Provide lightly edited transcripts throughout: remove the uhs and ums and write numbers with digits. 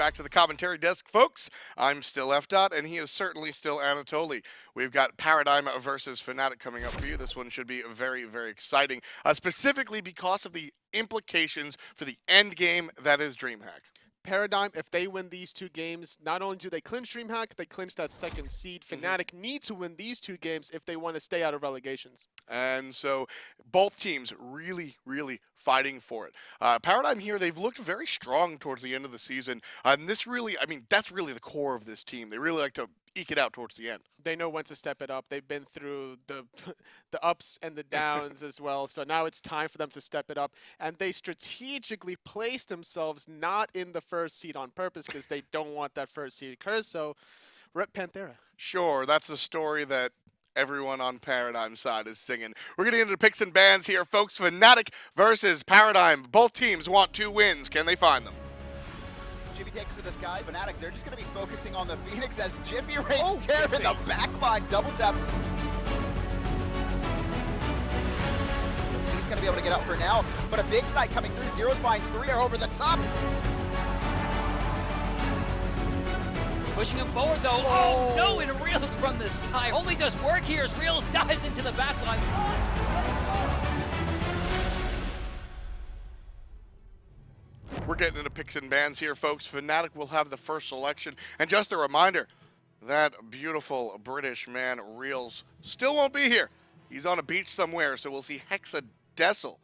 back to the commentary desk, folks. I'm still F. and he is certainly still Anatoly. We've got Paradigm versus Fnatic coming up for you. This one should be very, very exciting, specifically because of the implications for the end game that is DreamHack. Paradigm, if they win these two games, not only do they clinch DreamHack, they clinch that second seed. Fnatic need to win these two games if they want to stay out of relegations. And so both teams really, really fighting for it. Paradigm here, they've looked very strong towards the end of the season. And this really, I mean, that's really the core of this team. They really like to eke it out towards the end. They know when to step it up. They've been through the ups and the downs as well. So now it's time for them to step it up. And they strategically placed themselves not in the first seed on purpose because they don't want that first seed curse. So rip Panthera. Sure, that's a story that everyone on Paradigm's side is singing. We're going to get into picks and bans here, folks. Fnatic versus Paradigm. Both teams want 2 wins. Can they find them? Jifffy takes for this guy. Fnatic, they're just going to be focusing on the Phoenix as Jifffy rains terror in the backline. Double tap. He's going to be able to get out for now, but a big snipe coming through. Zeros finds 3 are over the top. Pushing him forward though. Oh no, and Reels from the sky. Only does work here as Reels dives into the backline. We're getting into picks and bans here, folks. Fnatic will have the first selection. And just a reminder, that beautiful British man, Reels, still won't be here. He's on a beach somewhere, so we'll see Hexicidal.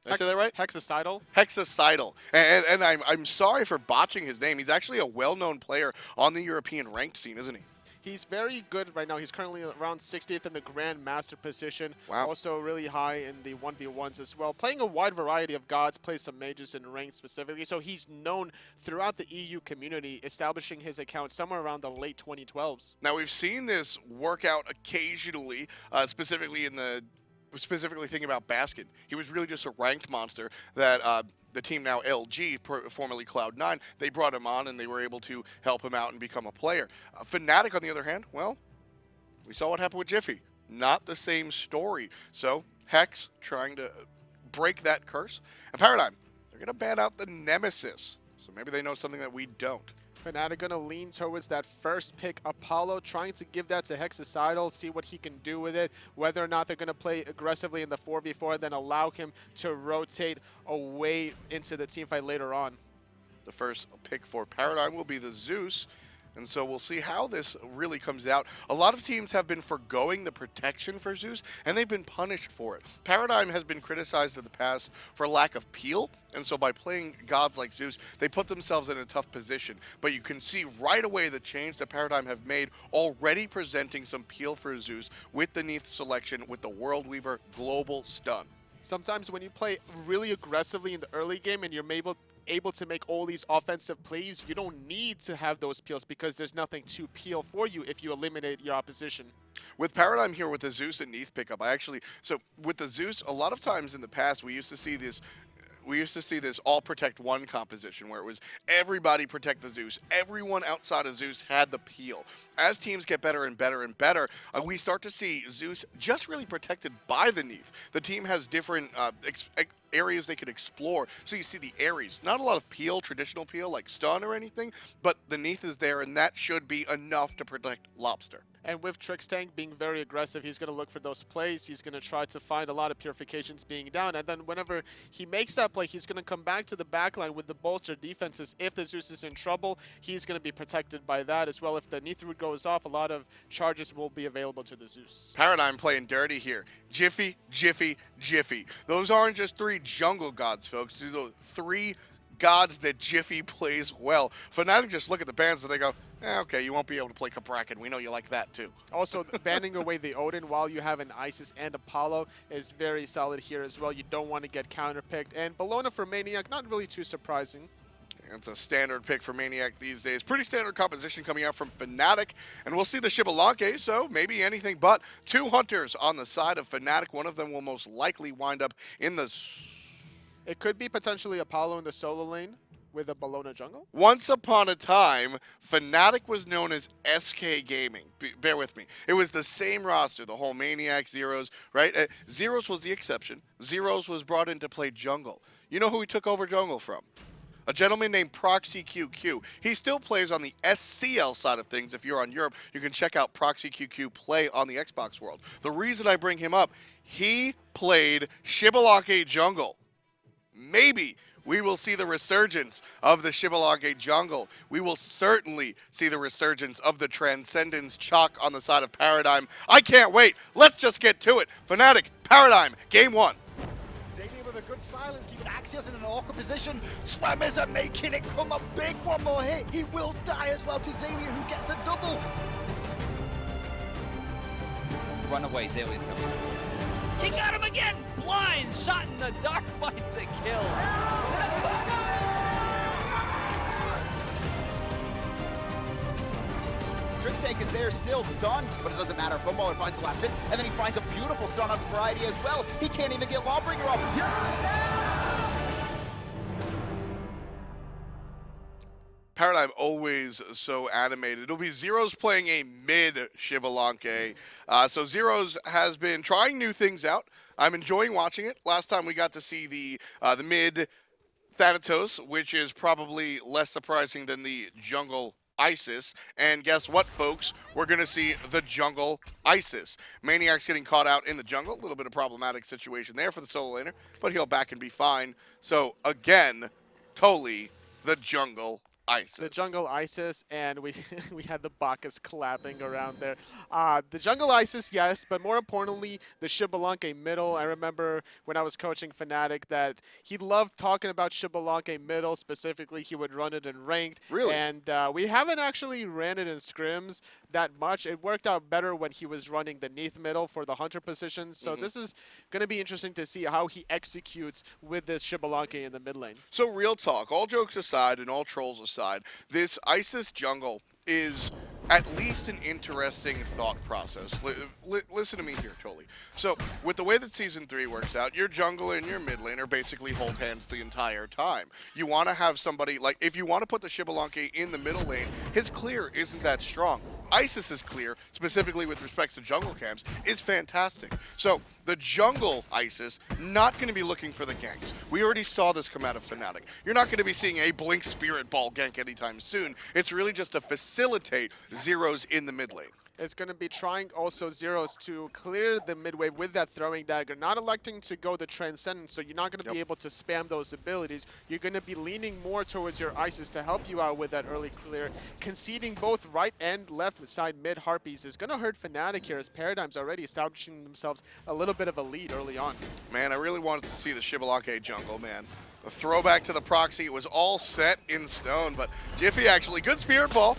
Did I say that right? Hexicidal. Hexicidal. And I'm sorry for botching his name. He's actually a well-known player on the European ranked scene, isn't he? He's very good right now. He's currently around 60th in the Grand Master position. Wow. Also really high in the 1v1s as well. Playing a wide variety of gods, plays some mages and ranks specifically. So he's known throughout the EU community, establishing his account somewhere around the late 2012s. Now, we've seen this work out occasionally, specifically thinking about Baskin. He was really just a ranked monster that the team now LG, formerly Cloud9, they brought him on and they were able to help him out and become a player. Fnatic, on the other hand, well, we saw what happened with Jifffy. Not the same story. So Hex trying to break that curse. And Paradigm, they're going to ban out the Nemesis. So maybe they know something that we don't. Fnatic going to lean towards that first pick, Apollo, trying to give that to Hexicidal, see what he can do with it, whether or not they're going to play aggressively in the 4v4 and then allow him to rotate away into the team fight later on. The first pick for Paradigm will be the Zeus. And so we'll see how this really comes out. A lot of teams have been forgoing the protection for Zeus, and they've been punished for it. Paradigm has been criticized in the past for lack of peel, and so by playing gods like Zeus, they put themselves in a tough position. But you can see right away the change that Paradigm have made, already presenting some peel for Zeus with the Neith selection with the World Weaver Global Stun. Sometimes when you play really aggressively in the early game and you're able to make all these offensive plays, you don't need to have those peels because there's nothing to peel for you if you eliminate your opposition. With Paradigm here with the Zeus and Neith pickup, so with the Zeus, a lot of times in the past we used to see this all protect one composition where it was everybody protect the Zeus. Everyone outside of Zeus had the peel. As teams get better and better and better, we start to see Zeus just really protected by the Neith. The team has different areas they could explore. So you see the Ares, not a lot of peel, traditional peel like stun or anything, but the Neith is there and that should be enough to protect Lawbster. And with Trixtank being very aggressive, he's going to look for those plays. He's going to try to find a lot of purifications being down. And then whenever he makes that play, he's going to come back to the backline with the bolster defenses. If the Zeus is in trouble, he's going to be protected by that as well. If the Neith root goes off, a lot of charges will be available to the Zeus. Paradigm playing dirty here. Jifffy, Jifffy, Jifffy. Those aren't just 3 jungle gods, folks. These are 3 gods that Jifffy plays well. Fnatic just look at the bans and they go, okay, you won't be able to play Cabrakan. We know you like that too. Also, banning away the Odin while you have an Isis and Apollo is very solid here as well. You don't want to get counterpicked. And Bellona for maniaKK, not really too surprising. It's a standard pick for maniaKK these days. Pretty standard composition coming out from Fnatic. And we'll see the Xbalanque, so maybe anything but 2 hunters on the side of Fnatic. One of them will most likely wind up in the... It could be potentially Apollo in the solo lane with a Bellona jungle. Once upon a time, Fnatic was known as SK Gaming. Bear with me. It was the same roster, the whole maniaKK, Zyrhoes, right? Zyrhoes was the exception. Zyrhoes was brought in to play jungle. You know who he took over jungle from? a gentleman named ProxyQQ. He still plays on the SCL side of things. If you're on Europe, you can check out ProxyQQ play on the Xbox world. The reason I bring him up, he played Xbalanque jungle. Maybe we will see the resurgence of the Xbalanque jungle. We will certainly see the resurgence of the Transcendence Chaac on the side of Paradigm. I can't wait. Let's just get to it. Fnatic, Paradigm, game 1. Xaliea with a good silence, keeping Axios in an awkward position. Tremors are making it come up big. One more hit. He will die as well to Xaliea, who gets a double. Run away, Xalia's coming. He got him again! Blind shot in the dark finds the kill. Trixtank is there still stunned, but it doesn't matter. Funballer finds the last hit, and then he finds a beautiful stun on Variety as well. He can't even get Lawbringer off. Paradigm always so animated. It'll be Zyrhoes playing a mid Xbalanque. So Zyrhoes has been trying new things out. I'm enjoying watching it. Last time we got to see the mid Thanatos, which is probably less surprising than the jungle Isis. And guess what, folks? We're going to see the jungle Isis. maniaK's getting caught out in the jungle. A little bit of problematic situation there for the solo laner, but he'll back and be fine. So again, totally the jungle Isis. The jungle Isis, and we we had the Bacchus clapping around there. The jungle Isis, yes, but more importantly, the Xbalanque middle. I remember when I was coaching Fnatic that he loved talking about Xbalanque middle. Specifically, he would run it in ranked. Really? And we haven't actually ran it in scrims that much. It worked out better when he was running the Neith middle for the hunter position. So this is going to be interesting to see how he executes with this Xbalanque in the mid lane. So real talk, all jokes aside and all trolls aside, this Isis jungle is at least an interesting thought process. Listen to me here, Toli. So with the way that Season 3 works out, your jungler and your mid laner basically hold hands the entire time. You want to have somebody, like, if you want to put the Xbalanque in the middle lane, his clear isn't that strong. Isis's clear, specifically with respect to jungle camps, is fantastic. So the jungle Isis, not going to be looking for the ganks. We already saw this come out of Fnatic. You're not going to be seeing a Blink Spirit Ball gank anytime soon. It's really just to facilitate Zyrhoes in the mid lane. It's going to be trying also Zyrhoes to clear the mid wave with that throwing dagger, not electing to go the Transcendence, so you're not going to be able to spam those abilities. You're going to be leaning more towards your Isis to help you out with that early clear. Conceding both right and left side mid Harpies is going to hurt Fnatic here, as Paradigm's already establishing themselves a little bit of a lead early on. Man, I really wanted to see the Xbalanque jungle, man. A throwback to the proxy. It was all set in stone, but Jifffy actually, good Spirit Ball.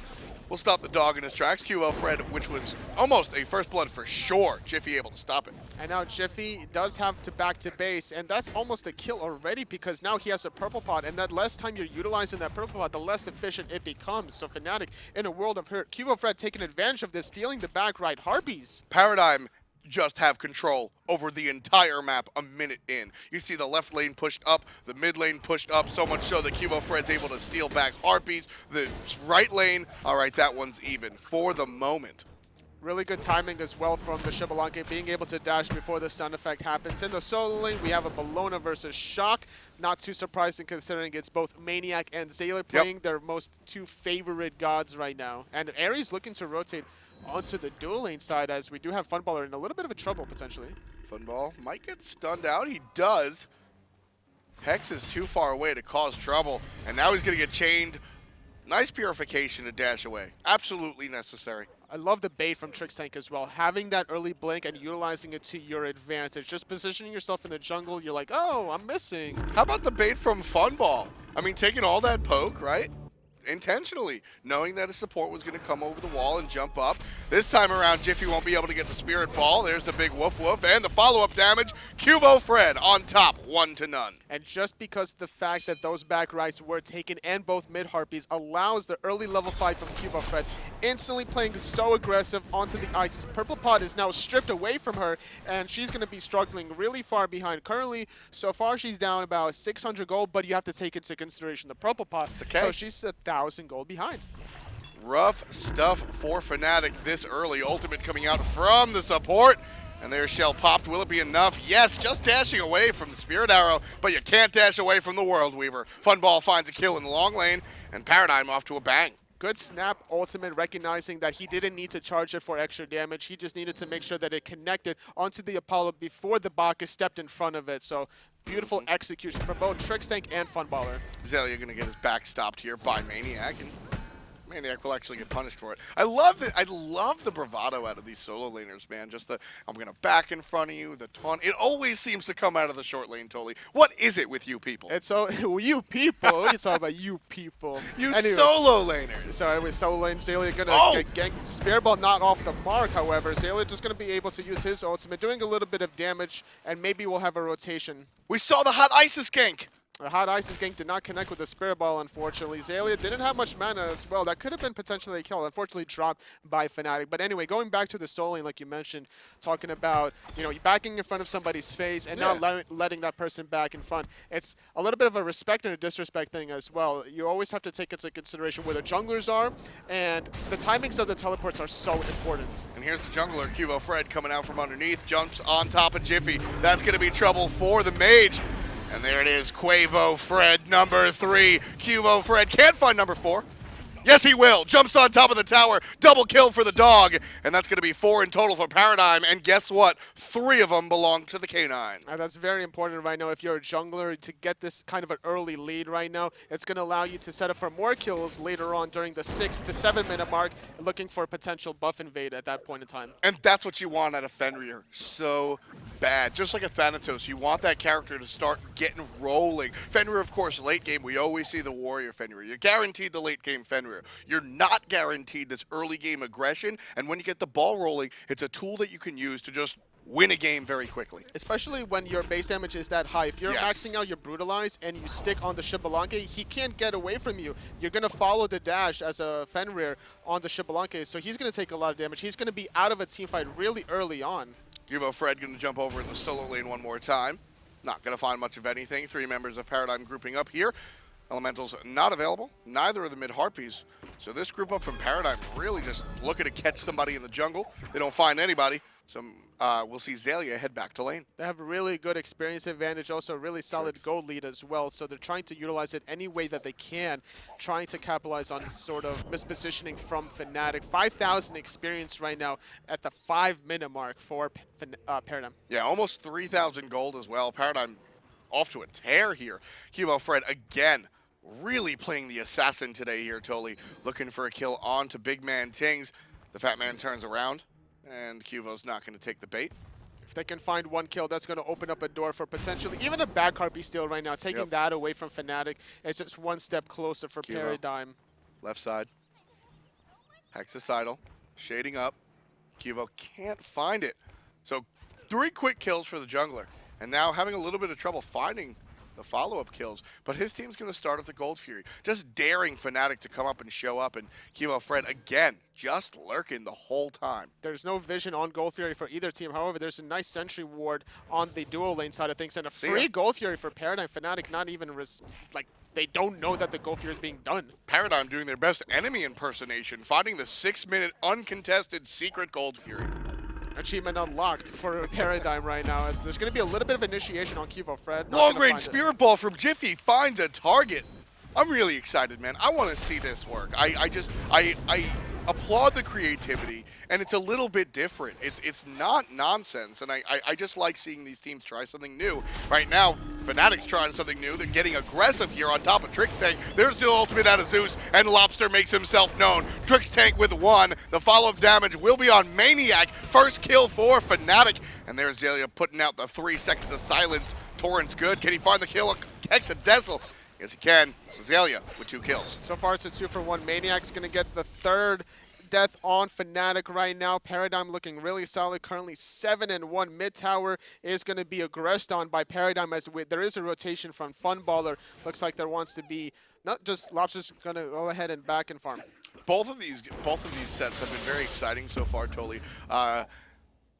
We'll stop the dog in his tracks. QvoFred, which was almost a first blood for sure. Jifffy able to stop it. And now Jifffy does have to back to base, and that's almost a kill already because now he has a purple pot, and that less time you're utilizing that purple pot, the less efficient it becomes. So Fnatic in a world of hurt. QvoFred taking advantage of this, stealing the back right Harpies. Paradigm just have control over the entire map a minute in. You see the left lane pushed up, the mid lane pushed up, so much so that QvoFred's able to steal back Harpies. The right lane, all right, that one's even for the moment. Really good timing as well from the Xbalanque, being able to dash before the stun effect happens. In the solo lane, we have a Bellona versus Chaac. Not too surprising considering it's both maniaKK and Xaliea playing their most two favorite gods right now. And Ares looking to rotate onto the dual lane side, as we do have Funballer in a little bit of a trouble potentially. Funball might get stunned out. He does. Hex is too far away to cause trouble, and now he's going to get chained. Nice purification to dash away. Absolutely necessary. I love the bait from Trixtank as well. Having that early blink and utilizing it to your advantage. Just positioning yourself in the jungle, you're like, oh, I'm missing. How about the bait from Funball? I mean, taking all that poke, right? Intentionally, knowing that his support was going to come over the wall and jump up. This time around, Jifffy won't be able to get the Spirit Ball. There's the big woof woof and the follow-up damage. QvoFred on top, 1-0. And just because the fact that those back rights were taken and both mid Harpies allows the early level fight from QvoFred, instantly playing so aggressive onto the Isis. Purple Pot is now stripped away from her, and she's going to be struggling really far behind. Currently, so far she's down about 600 gold, but you have to take into consideration the Purple Pot. Okay. So she's 1,000 gold behind. Rough stuff for Fnatic this early. Ultimate coming out from the support. And there's shell popped. Will it be enough? Yes, just dashing away from the Spirit Arrow, but you can't dash away from the World Weaver. Funball finds a kill in the long lane, and Paradigm off to a bang. Good snap ultimate, recognizing that he didn't need to charge it for extra damage. He just needed to make sure that it connected onto the Apollo before the Bacchus stepped in front of it. So beautiful execution for both Trixtank and Funballer. Xaliea gonna get his back stopped here by maniaKK, and maniaKK will actually get punished for it. I love the bravado out of these solo laners, man. Just the I'm gonna back in front of you, the taunt. It always seems to come out of the short lane, Toli. What is it with you people? It's so you people. What are you talking about? You people. You solo laners. So with solo lane, Xaliea gonna get ganked. Spear ball not off the mark, however. Xaliea just gonna be able to use his ultimate, doing a little bit of damage, and maybe we'll have a rotation. We saw the hot Isis gank. The hot Isis gank did not connect with the Spirit Ball, unfortunately. Xaliea didn't have much mana as well. That could have been potentially a kill, unfortunately dropped by Fnatic. But anyway, going back to the solo lane, like you mentioned, talking about, you know, backing in front of somebody's face and not letting that person back in front. It's a little bit of a respect and a disrespect thing as well. You always have to take into consideration where the junglers are, and the timings of the teleports are so important. And here's the jungler, QvoFred, coming out from underneath, jumps on top of Jifffy. That's going to be trouble for the mage. And there it is, QvoFred number 3. QvoFred can't find number 4. Yes, he will. Jumps on top of the tower. Double kill for the dog. And that's going to be 4 in total for Paradigm. And guess what? 3 of them belong to the K9. That's very important right now. If you're a jungler, to get this kind of an early lead right now, it's going to allow you to set up for more kills later on during the 6 to 7 minute mark, looking for a potential buff invade at that point in time. And that's what you want out of Fenrir. So bad. Just like a Thanatos, you want that character to start getting rolling. Fenrir, of course, late game, we always see the warrior Fenrir. You're guaranteed the late game Fenrir. You're not guaranteed this early game aggression, and when you get the ball rolling, it's a tool that you can use to just win a game very quickly. Especially when your base damage is that high. If you're maxing out your Brutalize and you stick on the Xbalanque, he can't get away from you. You're going to follow the dash as a Fenrir on the Xbalanque, so he's going to take a lot of damage. He's going to be out of a team fight really early on. QvoFred going to jump over in the solo lane one more time. Not going to find much of anything. 3 members of Paradigm grouping up here. Elementals not available, neither are the mid-Harpies. So this group up from Paradigm really just looking to catch somebody in the jungle. They don't find anybody, so we'll see Xaliea head back to lane. They have a really good experience advantage, also a really solid gold lead as well, so they're trying to utilize it any way that they can, trying to capitalize on sort of mispositioning from Fnatic. 5,000 experience right now at the 5-minute mark for Paradigm. Yeah, almost 3,000 gold as well. Paradigm off to a tear here. QvoFred again. Really playing the assassin today here, Toli. Looking for a kill on to BigManTingz. The fat man turns around, and Qvo's not going to take the bait. If they can find one kill, that's going to open up a door for potentially even a back harpy steal right now. Taking that away from Fnatic, it's just one step closer for Paradigm. Left side. Hexicidal. Shading up. Qvo can't find it. So 3 quick kills for the jungler. And now having a little bit of trouble finding the follow-up kills, but his team's going to start with the Gold Fury, just daring Fnatic to come up and show up, and QvoFred again just lurking the whole time. There's no vision on Gold Fury for either team. However, there's a nice sentry ward on the dual lane side of things, and a free Gold Fury for Paradigm. Fnatic not even they don't know that the Gold Fury is being done. Paradigm doing their best enemy impersonation, finding the 6-minute uncontested secret Gold Fury. Achievement unlocked for Paradigm right now, as there's going to be a little bit of initiation on QvoFred. Long-range Spirit Ball from Jifffy finds a target. I'm really excited, man. I want to see this work. I applaud the creativity, and it's a little bit different. It's not nonsense, and I just like seeing these teams try something new. Right now, Fnatic's trying something new. They're getting aggressive here on top of Trixtank. There's the ultimate out of Zeus, and Lawbster makes himself known. Trixtank with 1. The follow-up damage will be on maniaKK. First kill for Fnatic, and there's Xaliea putting out the 3 seconds of silence. Torrent's good. Can he find the kill? Hexicidal. Yes, he can. Xaliea with 2 kills. So far, it's a 2-for-1. maniaKK's going to get the 3rd death on Fnatic right now. Paradigm looking really solid. Currently 7-1. Mid tower is going to be aggressed on by Paradigm, as there is a rotation from Funballer. Looks like there wants to be not just Lawbster's going to go ahead and back and farm. Both of these sets have been very exciting so far, Toli.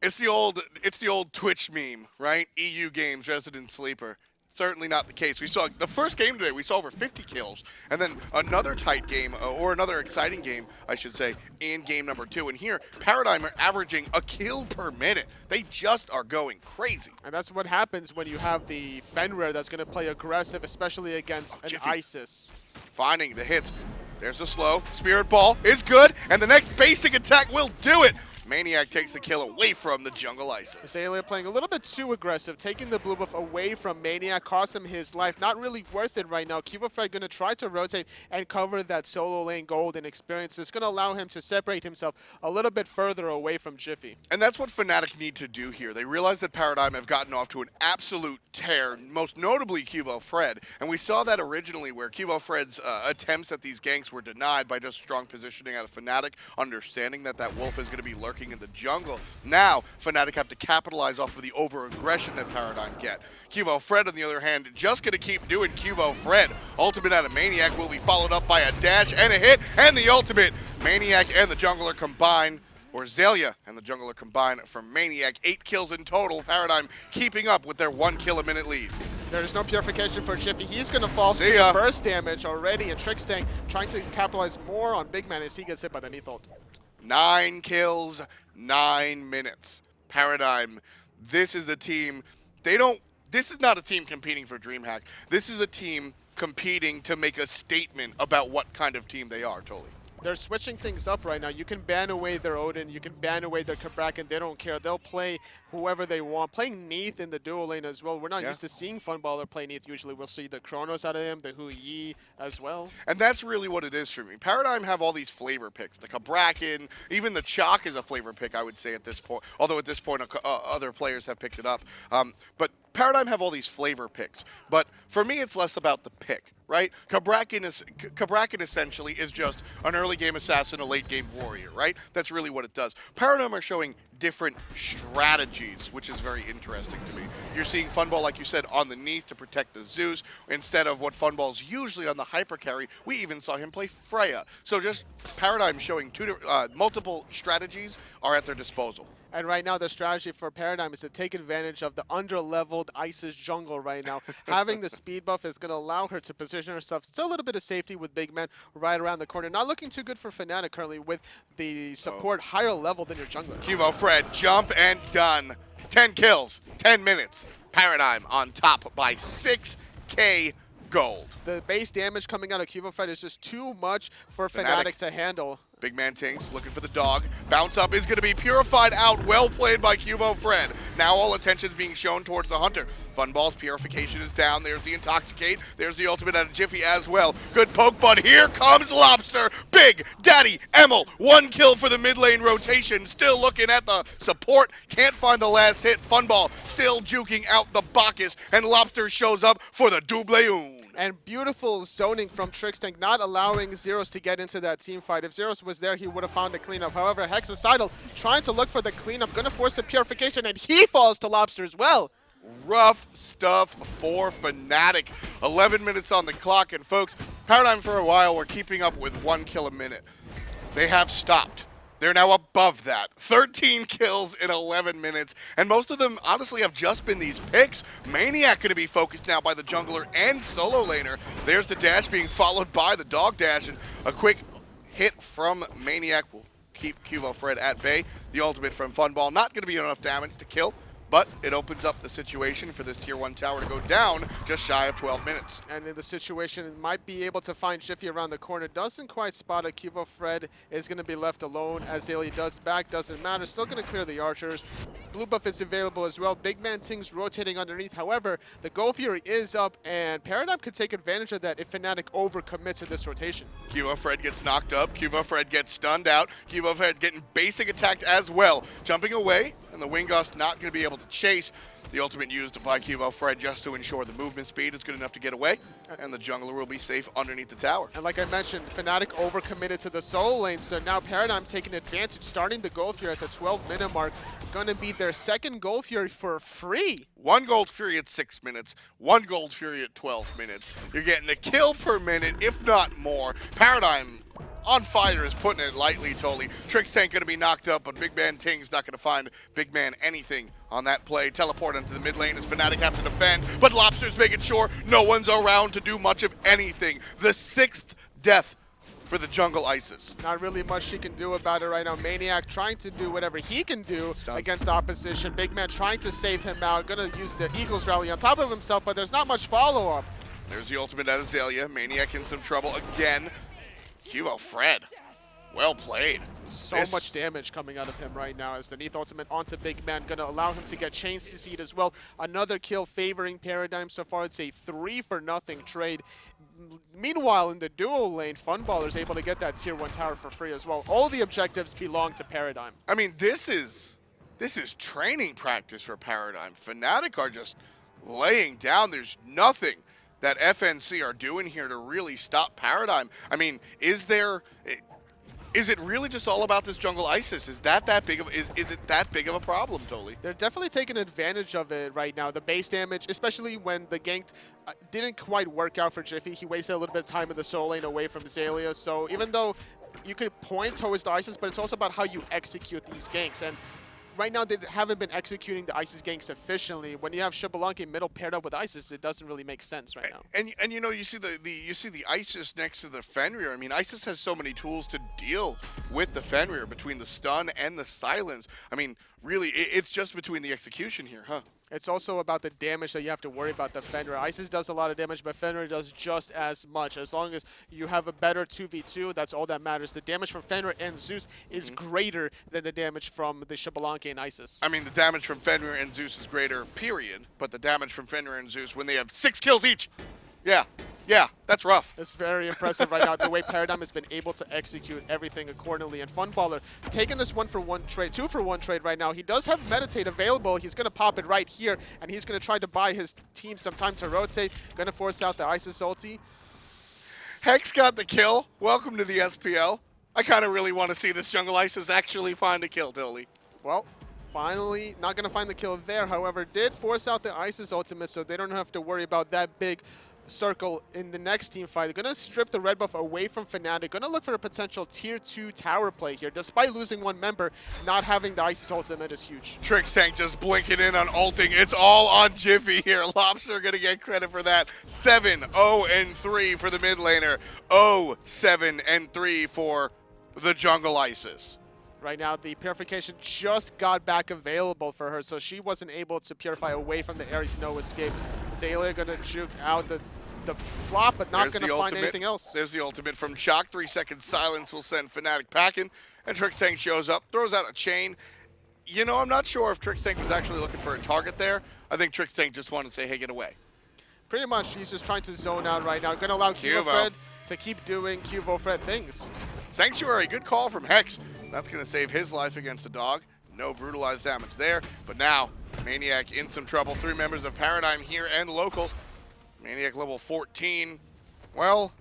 It's the old Twitch meme, right? EU Games Resident Sleeper. certainly not the case. We saw the first game today, we saw over 50 kills, and then another tight game, or another exciting game, I should say, in game number 2. And here, Paradigm are averaging a kill per minute. They just are going crazy. And that's what happens when you have the Fenrir that's going to play aggressive, especially against an Jifffy ISIS. Finding the hits. There's the slow. Spirit Ball is good, and the next basic attack will do it. maniaKK takes the kill away from the jungle ISIS. Xaliea playing a little bit too aggressive, taking the blue buff away from maniaKK, cost him his life. Not really worth it right now. QvoFred going to try to rotate and cover that solo lane gold and experience. It's going to allow him to separate himself a little bit further away from Jifffy. And that's what Fnatic need to do here. They realize that Paradigm have gotten off to an absolute tear, most notably QvoFred. And we saw that originally where QvoFred's attempts at these ganks were denied by just strong positioning out of Fnatic, understanding that that wolf is going to be lurking in the jungle. Now, Fnatic have to capitalize off of the over-aggression that Paradigm get. QvoFred, on the other hand, just going to keep doing QvoFred. Ultimate out of maniaKK will be followed up by a dash and a hit, and the ultimate. maniaKK and the jungler combine, or Xaliea and the jungler combine for maniaKK. 8 kills in total. Paradigm keeping up with their 1 kill a minute lead. There's no purification for Jifffy. He's going to fall to ya. the burst damage already, and Trixtank trying to capitalize more on BigMan as he gets hit by the Neith ult. 9 kills, 9 minutes. Paradigm, this is a team, this is not a team competing for DreamHack. This is a team competing to make a statement about what kind of team they are, totally. They're switching things up right now. You can ban away their Odin, you can ban away their Xbalanque, they don't care. They'll play whoever they want. Playing Neith in the dual lane as well. We're not used to seeing Funballer play Neith usually. We'll see the Chronos out of him, the Hui as well. And that's really what it is for me. Paradigm have all these flavor picks. The Xbalanque, even the Chaac is a flavor pick, I would say, at this point. Although at this point, other players have picked it up. But Paradigm have all these flavor picks. But for me, it's less about the pick, right? Xbalanque essentially is just an early game assassin, a late game warrior, right? That's really what it does. Paradigm are showing different strategies, which is very interesting to me. You're seeing Funball, like you said, on the Neith to protect the Zeus, instead of what Funball's usually on the hyper carry. We even saw him play Freya. So just Paradigm showing multiple strategies are at their disposal. And right now, the strategy for Paradigm is to take advantage of the under-leveled ISIS jungle right now. Having the speed buff is going to allow her to position herself still a little bit of safety with BigMan right around the corner. Not looking too good for Fnatic currently with the support higher level than your jungler. QvoFred, jump and done. 10 kills, 10 minutes. Paradigm on top by 6K gold. The base damage coming out of QvoFred is just too much for Fnatic to handle. BigManTingz looking for the dog. Bounce up is going to be purified out. Well played by QvoFred. Now all attention is being shown towards the Hunter. Funball's purification is down. There's the Intoxicate. There's the ultimate out of Jifffy as well. Good poke, but here comes Lawbster. Big Daddy Emil. 1 kill for the mid lane rotation. Still looking at the support. Can't find the last hit. Funball still juking out the Bacchus. And Lawbster shows up for the double-oon. And beautiful zoning from Trixtank, not allowing Zyrhoes to get into that team fight. If Zyrhoes was there, he would have found a cleanup. However, Hexicidal trying to look for the cleanup, going to force the purification, and he falls to Lawbster as well. Rough stuff for Fnatic. 11 minutes on the clock, and folks, Paradigm for a while were keeping up with 1 kill a minute. They have stopped. They're now above that. 13 kills in 11 minutes, and most of them honestly have just been these picks. maniaKK going to be focused now by the jungler and solo laner. There's the dash being followed by the dog dash, and a quick hit from maniaKK will keep QvoFred at bay. The ultimate from Funball, not going to be enough damage to kill, but it opens up the situation for this tier 1 tower to go down just shy of 12 minutes. And in the situation, it might be able to find Jifffy around the corner. Doesn't quite spot it. QvoFred is going to be left alone as Xaliea does back. Doesn't matter. Still going to clear the archers. Blue buff is available as well. BigManTingz rotating underneath. However, the Go Fury is up, and Paradigm could take advantage of that if Fnatic overcommits to this rotation. QvoFred gets knocked up. QvoFred gets stunned out. QvoFred getting basic attacked as well. Jumping away, and the Wingust not going to be able to chase. The ultimate used by QvoFred just to ensure the movement speed is good enough to get away, and the jungler will be safe underneath the tower. And like I mentioned, Fnatic overcommitted to the solo lane, so now Paradigm taking advantage, starting the Gold Fury at the 12-minute mark. Going to be their second Gold Fury for free. 1 Gold Fury at 6 minutes, 1 Gold Fury at 12 minutes. You're getting a kill per minute, if not more. Paradigm on fire is putting it lightly, totally. Trixtank going to be knocked up, but BigManTingz not going to find BigMan anything on that play. Teleport into the mid lane as Fnatic have to defend, but Lawbster's making sure no one's around to do much of anything. The 6th death for the jungle ISIS. Not really much she can do about it right now. maniaKK trying to do whatever he can do against the opposition. Big Man trying to save him out. Gonna use the Eagles rally on top of himself, but there's not much follow-up. There's the ultimate at Xaliea. maniaKK in some trouble again. QvoFred. Well played. So much damage coming out of him right now as the Neith ultimate onto Big Man. Gonna allow him to get chains to seed as well. Another kill favoring Paradigm so far. It's a 3-for-0 trade. Meanwhile, in the duo lane, Funballer is able to get that tier 1 tower for free as well. All the objectives belong to Paradigm. I mean, this is training practice for Paradigm. Fnatic are just laying down. There's nothing that FNC are doing here to really stop Paradigm. I mean, is it really just all about this jungle ISIS? Is it that big of a problem, Toli? They're definitely taking advantage of it right now. The base damage, especially when the gank didn't quite work out for Jifffy. He wasted a little bit of time in the soul lane away from Xaliea. So even though you could point towards the ISIS, but it's also about how you execute these ganks. And right now, they haven't been executing the ISIS ganks efficiently. When you have Xbalanque middle paired up with ISIS, it doesn't really make sense right now. And you know, you see the ISIS next to the Fenrir. I mean, ISIS has so many tools to deal with the Fenrir between the stun and the silence. I mean, really, it's just between the execution here, huh? It's also about the damage that you have to worry about the Fenrir. ISIS does a lot of damage, but Fenrir does just as much. As long as you have a better 2v2, that's all that matters. The damage from Fenrir and Zeus is greater than the damage from the Xbalanque and ISIS. I mean, the damage from Fenrir and Zeus is greater, period. But the damage from Fenrir and Zeus when they have 6 kills each, yeah, that's rough. It's very impressive right now, the way Paradigm has been able to execute everything accordingly. And Funballer taking this 1-for-1 trade, 2-for-1 trade right now. He does have Meditate available. He's going to pop it right here, and he's going to try to buy his team some time to rotate. Going to force out the ISIS ulti. Hex got the kill. Welcome to the SPL. I kind of really want to see this jungle ISIS actually find a kill, Toli. Well, finally, not going to find the kill there. However, did force out the ISIS ultimate, so they don't have to worry about that big circle in the next team fight. They're going to strip the red buff away from Fnatic. Going to look for a potential tier 2 tower play here. Despite losing 1 member, not having the ISIS ultimate is huge. Trixtank just blinking in on ulting. It's all on Jifffy here. Lawbster going to get credit for that. 7-0-3 for the mid laner. 0-7-3 for the jungle ISIS. Right now, the purification just got back available for her, so she wasn't able to purify away from the Ares no escape. Xaliea going to juke out the flop, but not going to find anything else. There's the ultimate from Chaac. 3-second silence will send Fnatic packing, and Trixtank shows up, throws out a chain. You know, I'm not sure if Trixtank was actually looking for a target there. I think Trixtank just wanted to say, hey, get away. Pretty much, he's just trying to zone out right now. Going to allow QvoFred to keep doing QvoFred things. Sanctuary, good call from Hex. That's going to save his life against the dog. No brutalized damage there. But now, maniaKK in some trouble. 3 members of Paradigm here and local. maniaKK level 14. Well,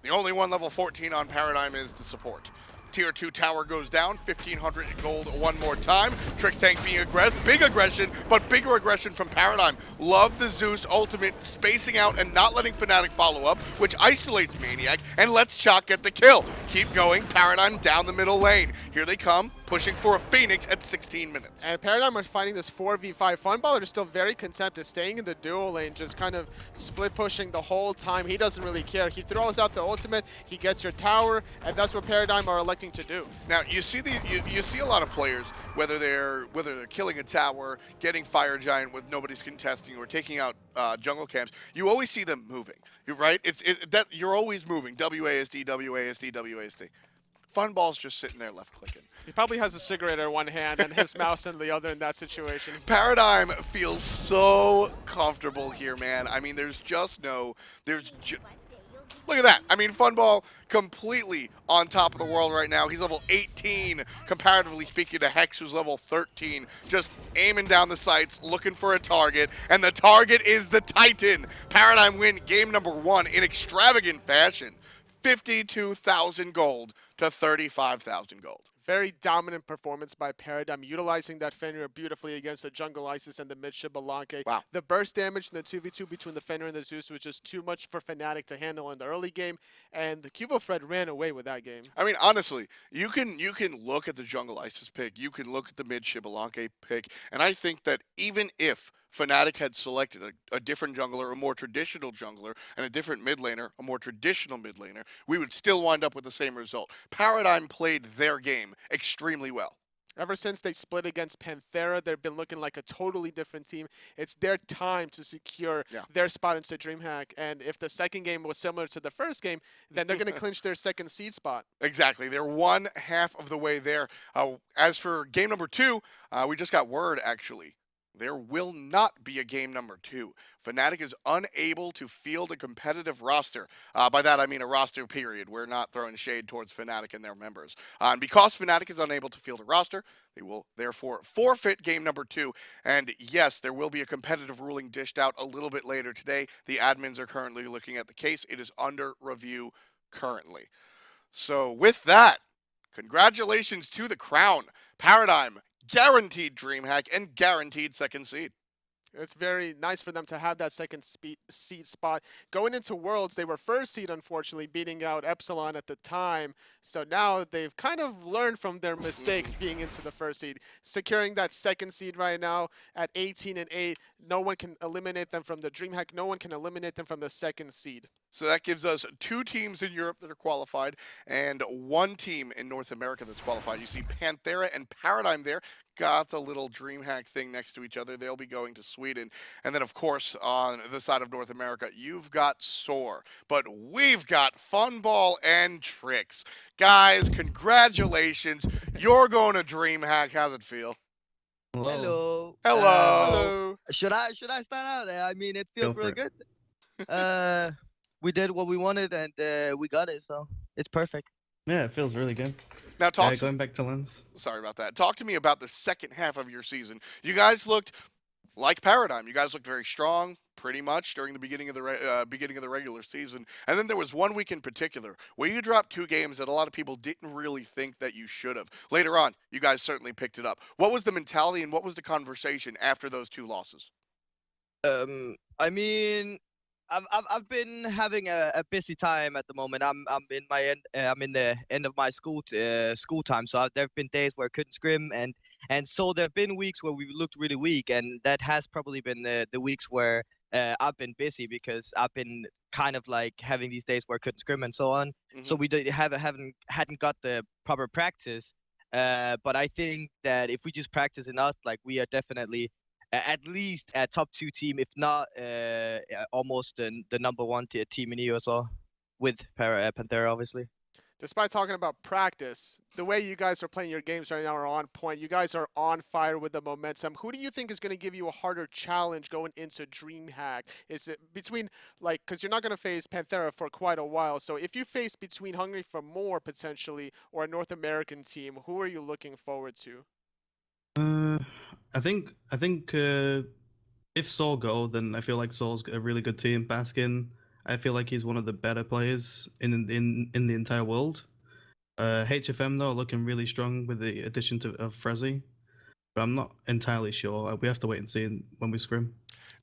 the only one level 14 on Paradigm is the support. Tier 2 tower goes down, 1,500 gold one more time. Trixtank being aggressive, big aggression, but bigger aggression from Paradigm. Love the Zeus ultimate, spacing out and not letting Fnatic follow up, which isolates maniaKK and lets Chaac get the kill. Keep going, Paradigm down the middle lane. Here they come, pushing for a Phoenix at 16 minutes. And Paradigm are fighting this 4v5. Funballer is still very content to staying in the duo lane, just kind of split pushing the whole time. He doesn't really care. He throws out the ultimate, he gets your tower, and that's what Paradigm are electing to do. Now you see you see a lot of players, whether they're killing a tower, getting Fire Giant with nobody's contesting, or taking out jungle camps. You always see them moving. You're right. That you're always moving. WASD, WASD, WASD. Funball's just sitting there left clicking. He probably has a cigarette in one hand and his mouse in the other in that situation. Paradigm feels so comfortable here, man. I mean, look at that. I mean, Funball completely on top of the world right now. He's level 18, comparatively speaking to Hex, who's level 13. Just aiming down the sights, looking for a target, and the target is the Titan. Paradigm win game number 1 in extravagant fashion. 52,000 gold to 35,000 gold. Very dominant performance by Paradigm, utilizing that Fenrir beautifully against the Jungle Isis and the mid Xbalanque. Wow. The burst damage in the 2v2 between the Fenrir and the Zeus was just too much for Fnatic to handle in the early game, and the QvoFred ran away with that game. I mean, honestly, you can look at the Jungle Isis pick, you can look at the mid Xbalanque pick, and I think that even if Fnatic had selected a different jungler, a more traditional jungler, and a different mid laner, a more traditional mid laner, we would still wind up with the same result. Paradigm played their game extremely well. Ever since they split against Panthera, they've been looking like a totally different team. It's their time to secure their spot into DreamHack. And if the second game was similar to the first game, then they're going to clinch their second seed spot. Exactly. They're one half of the way there. As for game number 2, we just got word, actually. There will not be a game number 2. Fnatic is unable to field a competitive roster. By that, I mean a roster period. We're not throwing shade towards Fnatic and their members. And because Fnatic is unable to field a roster, they will therefore forfeit game number 2. And yes, there will be a competitive ruling dished out a little bit later today. The admins are currently looking at the case. It is under review currently. So with that, congratulations to the crown. Paradigm, guaranteed DreamHack and guaranteed second seed. It's very nice for them to have that second seed spot. Going into Worlds, they were first seed, unfortunately, beating out Epsilon at the time. So now they've kind of learned from their mistakes being into the first seed. Securing that second seed right now at 18-8, no one can eliminate them from the DreamHack. No one can eliminate them from the second seed. So that gives us 2 teams in Europe that are qualified and 1 team in North America that's qualified. You see Panthera and Paradigm there. Got the little DreamHack thing next to each other. They'll be going to Sweden. And then, of course, on the side of North America, you've got Soar. But we've got Funball and Trix. Guys, congratulations. You're going to DreamHack. How's it feel? Hello. Hello. Hello. Should I start out? I mean, it feels really good. We did what we wanted and we got it, so it's perfect. Yeah, it feels really good. Now talk going back to Lens. Sorry about that. Talk to me about the second half of your season. You guys looked like Paradigm. You guys looked very strong, pretty much, during the beginning of the regular season. And then there was 1 week in particular where you dropped 2 games that a lot of people didn't really think that you should have. Later on, you guys certainly picked it up. What was the mentality and what was the conversation after those 2 losses? I mean, I've been having a busy time at the moment. I'm in the end of my school time. So there've been days where I couldn't scrim, and so there've been weeks where we looked really weak, and that has probably been the weeks where I've been busy because I've been kind of like having these days where I couldn't scrim and so on. Mm-hmm. So we hadn't got the proper practice. But I think that if we just practice enough, like we are definitely at least a top 2 team, if not almost the number 1 team in EUSL with Panthera, obviously. Despite talking about practice, the way you guys are playing your games right now are on point. You guys are on fire with the momentum. Who do you think is going to give you a harder challenge going into DreamHack? Is it between, like, because you're not going to face Panthera for quite a while. So if you face between Hungry for More, potentially, or a North American team, who are you looking forward to? I think if Soul go, then I feel like Soul's a really good team. Baskin, I feel like he's one of the better players in the entire world. HFM though looking really strong with the addition of Frezzy, but I'm not entirely sure. We have to wait and see when we scrim.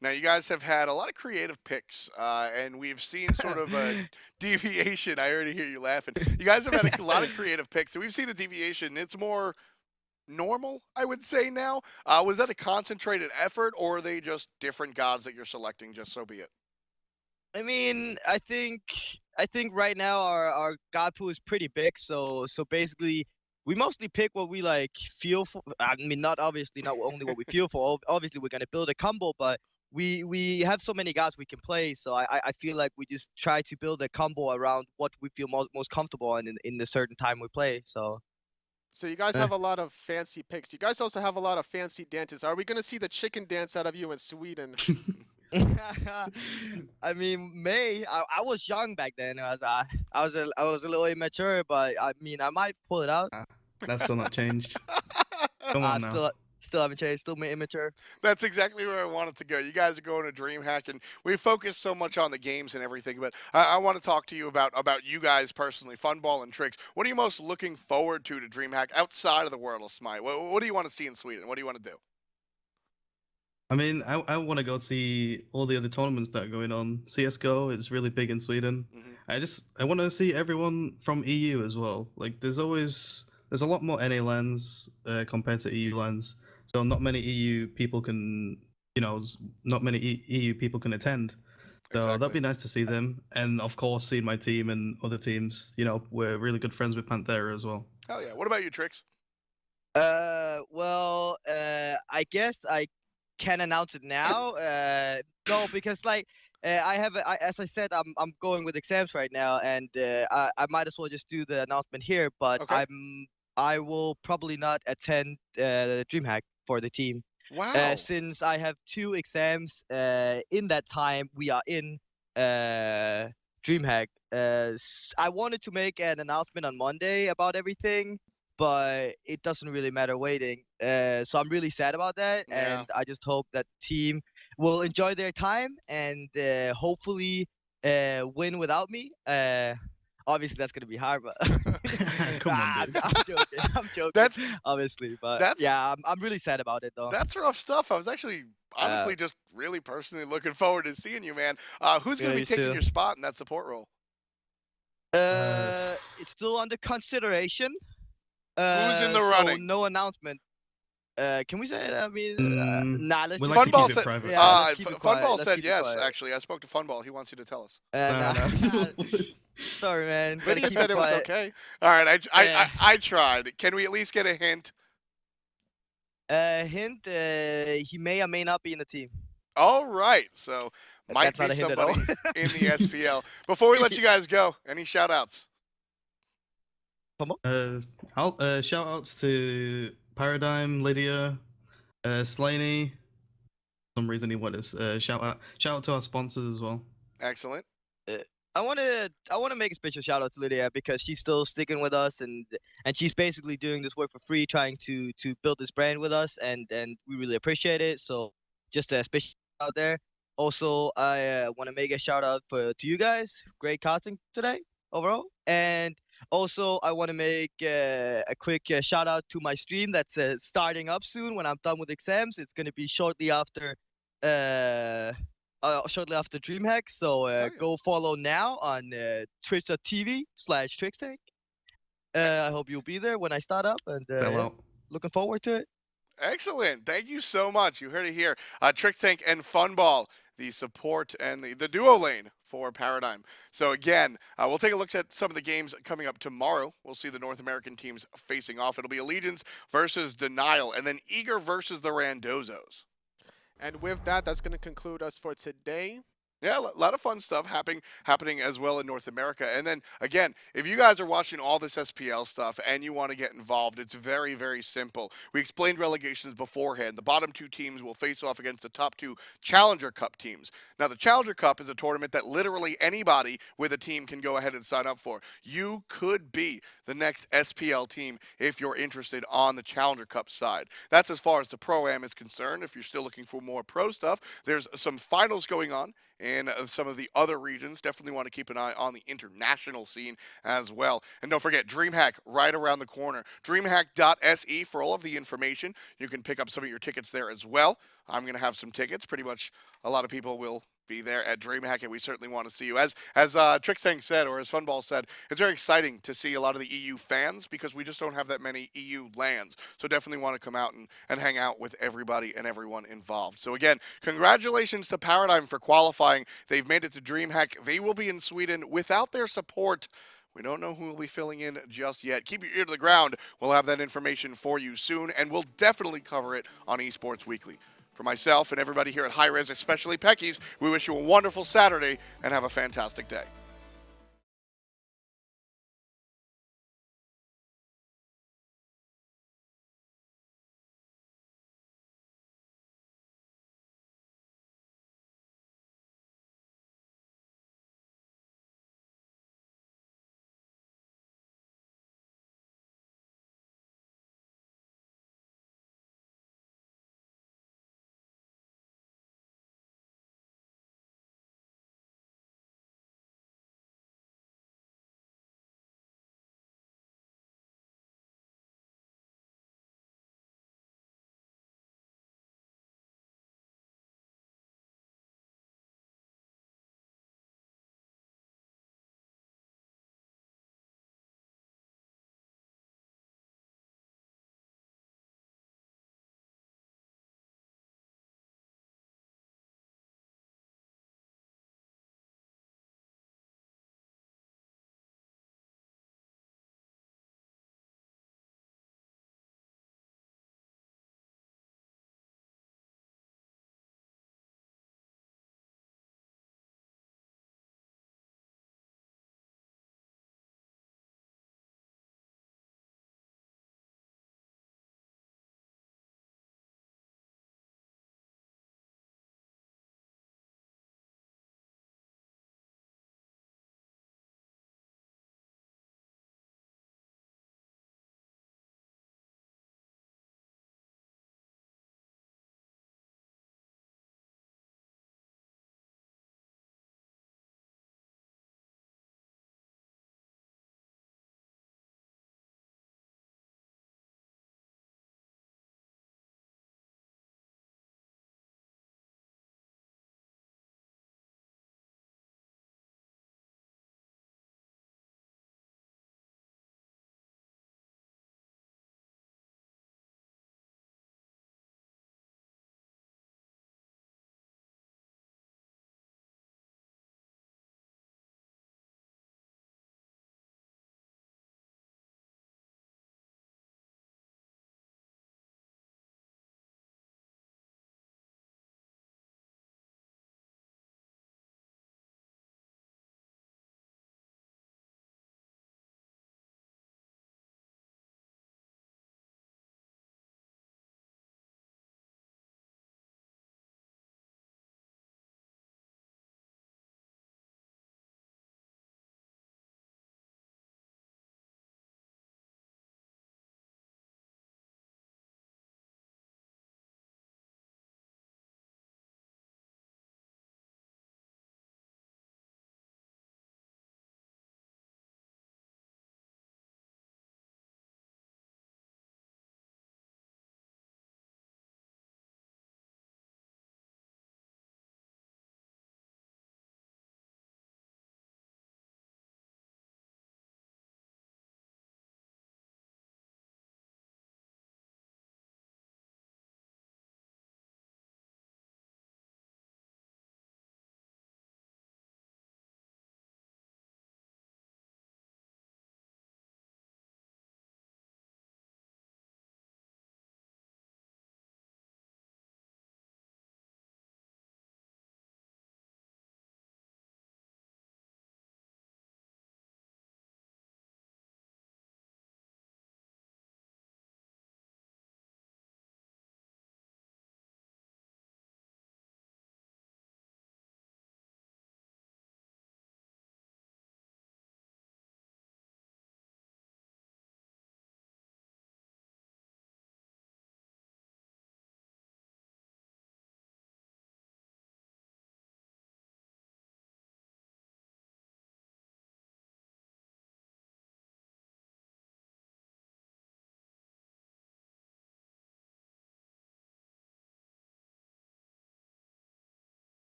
Now, you guys have had a lot of creative picks, and we've seen sort of a deviation. I already hear you laughing. You guys have had a lot of creative picks, so we've seen a deviation. It's more normal, I would say now. Was that a concentrated effort, or are they just different gods that you're selecting, just so be it? I mean, I think right now our god pool is pretty big, so basically we mostly pick what we like feel for. I mean, not only what we feel for. Obviously, we're gonna build a combo, but we have so many gods we can play. So I feel like we just try to build a combo around what we feel most comfortable in the certain time we play. So you guys have a lot of fancy picks. You guys also have a lot of fancy dances. Are we going to see the chicken dance out of you in Sweden? I mean, I was young back then. I was a little immature, but I mean, I might pull it out. That's still not changed. Come on now. Still haven't changed. Still immature. That's exactly where I wanted to go. You guys are going to DreamHack, and we focus so much on the games and everything, but I want to talk to you about you guys personally, Funball and Trix. What are you most looking forward to DreamHack outside of the world of Smite? What do you want to see in Sweden? What do you want to do? I mean, I want to go see all the other tournaments that are going on. CS:GO is really big in Sweden. I want to see everyone from EU as well. Like, there's a lot more NA lands compared to EU lands, so not many EU people can, not many EU people can attend. So Exactly. that'd be nice to see them, and of course, see my team and other teams. We're really good friends with Panthera as well. Hell yeah! What about you, Trix? Well, I guess I can announce it now. No, because like as I said, I'm going with exams right now, and I might as well just do the announcement here. But Okay. I will probably not attend the DreamHack for the team. Wow. Since I have 2 exams in that time, we are in DreamHack. I wanted to make an announcement on Monday about everything, but it doesn't really matter waiting. So I'm really sad about that, Yeah. and I just hope that the team will enjoy their time and hopefully win without me. Obviously, that's gonna be hard, but Come on, dude. I'm joking. I'm joking. That's obviously, but that's- yeah, I'm really sad about it though. that's rough stuff. I was actually honestly just really personally looking forward to seeing you, man. Who's going to Yeah, be you taking too. your spot in that support role? It's still under consideration. Who's in the so running? No announcement. Can we say it? I mean, nah. Let's We just like to Funball keep said, it private. Yeah, let's keep it quiet. Funball Let's said keep it yes. quiet. Actually, I spoke to Funball. He wants you to tell us. nah. No. Sorry, man. Gotta Lydia keep said it was quiet. okay. All right, Yeah. I tried. Can we at least get a hint? Hint. He may or may not be in the team. All right, so might That's not be a hint at all. somebody in the SPL. Before we let you guys go, any shout outs? Shout outs to Paradigm, Lydia, Slaney. For some reason he wanted shout out to our sponsors as well. Excellent. I want to make a special shout out to Lydia because she's still sticking with us and she's basically doing this work for free, trying to build this brand with us, and we really appreciate it. So just a special shout out there. Also, I want to make a shout out to you guys. Great casting today overall, and also I want to make a quick shout out to my stream that's starting up soon when I'm done with exams. It's gonna be shortly after DreamHack, so yeah. go follow now on twitch.tv/Trixtank. I hope you'll be there when I start up, and Hello. looking forward to it. Excellent. Thank you so much. You heard it here. Trixtank and Funball, the support and the duo lane for Paradigm. So again, we'll take a look at some of the games coming up tomorrow. We'll see the North American teams facing off. It'll be Allegiance versus Denial, and then Eager versus the Randozos. And with that, that's going to conclude us for today. Yeah, a lot of fun stuff happening as well in North America. And then, again, if you guys are watching all this SPL stuff and you want to get involved, it's very, very simple. We explained relegations beforehand. The bottom 2 teams will face off against the top 2 Challenger Cup teams. Now, the Challenger Cup is a tournament that literally anybody with a team can go ahead and sign up for. You could be the next SPL team if you're interested on the Challenger Cup side. That's as far as the Pro-Am is concerned. If you're still looking for more pro stuff, there's some finals going on in some of the other regions. Definitely want to keep an eye on the international scene as well. And don't forget, DreamHack right around the corner. DreamHack.se for all of the information. You can pick up some of your tickets there as well. I'm going to have some tickets. Pretty much a lot of people will be there at DreamHack, and we certainly want to see you. As Trixtank said, or as Funball said, it's very exciting to see a lot of the EU fans because we just don't have that many EU lands. So definitely want to come out and hang out with everybody and everyone involved. So again, congratulations to Paradigm for qualifying. They've made it to DreamHack. They will be in Sweden. Without their support, we don't know who will be filling in just yet. Keep your ear to the ground. We'll have that information for you soon, and we'll definitely cover it on Esports Weekly. For myself and everybody here at hi-rez, especially Peckies, we wish you a wonderful Saturday and have a fantastic day.